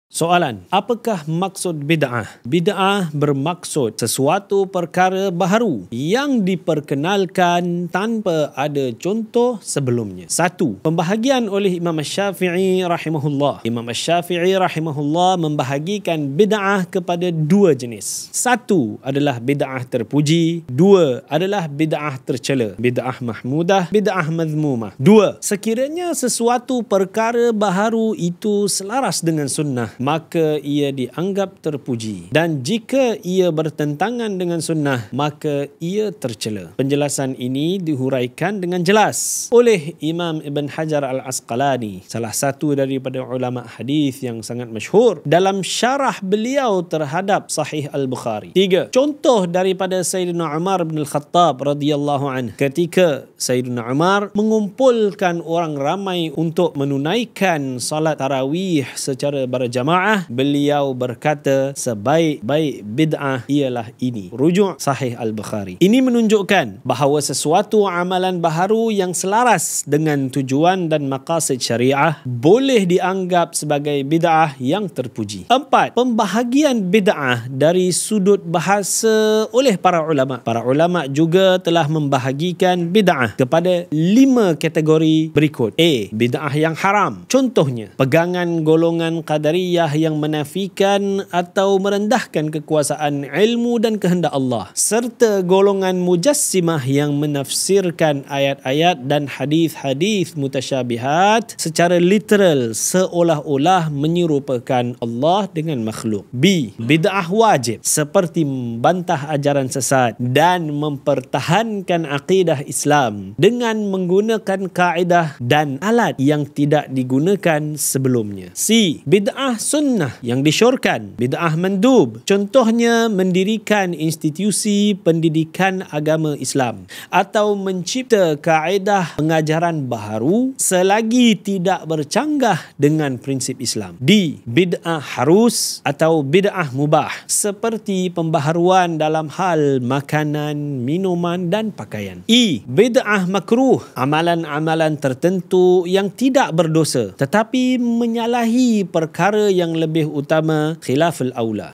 Soalan, apakah maksud bid'ah? Bid'ah bermaksud sesuatu perkara baharu yang diperkenalkan tanpa ada contoh sebelumnya. Satu, pembahagian oleh Imam Asy-Syafi'i rahimahullah. Imam Asy-Syafi'i rahimahullah membahagikan bid'ah kepada dua jenis. Satu adalah bid'ah terpuji, dua adalah bid'ah tercela. Bid'ah mahmudah, bid'ah mazmumah. Dua, sekiranya sesuatu perkara baharu itu selaras dengan sunnah, maka ia dianggap terpuji, dan jika ia bertentangan dengan sunnah, maka ia tercela. Penjelasan ini dihuraikan dengan jelas oleh Imam Ibn Hajar Al-Asqalani, salah satu daripada ulama hadis yang sangat masyhur, dalam syarah beliau terhadap Sahih Al-Bukhari. Tiga, contoh daripada Sayyidina Umar bin Al-Khattab radhiyallahu anhu. Ketika Sayyidina Umar mengumpulkan orang ramai untuk menunaikan salat tarawih secara berjamaah, beliau berkata sebaik-baik bid'ah ialah ini. Rujuk Sahih Al-Bukhari. Ini menunjukkan bahawa sesuatu amalan baharu yang selaras dengan tujuan dan maqasid syariah boleh dianggap sebagai bid'ah yang terpuji. Empat, pembahagian bid'ah dari sudut bahasa oleh para ulama. Para ulama juga telah membahagikan bid'ah kepada 5 kategori berikut. A, bid'ah yang haram. Contohnya, pegangan golongan Qadariyah yang menafikan atau merendahkan kekuasaan ilmu dan kehendak Allah, serta golongan Mujassimah yang menafsirkan ayat-ayat dan hadis-hadis mutasyabihat secara literal, seolah-olah menyerupakan Allah dengan makhluk. B, bid'ah wajib, seperti membantah ajaran sesat dan mempertahankan akidah Islam dengan menggunakan kaedah dan alat yang tidak digunakan sebelumnya. C, bid'ah sunnah yang disyorkan, bid'ah mandub. Contohnya mendirikan institusi pendidikan agama Islam atau mencipta kaedah pengajaran baharu selagi tidak bercanggah dengan prinsip Islam. D, bid'ah harus atau bid'ah mubah, seperti pembaharuan dalam hal makanan, minuman dan pakaian. E, bid'ah makruh, amalan-amalan tertentu yang tidak berdosa tetapi menyalahi perkara yang lebih utama, khilaful aula.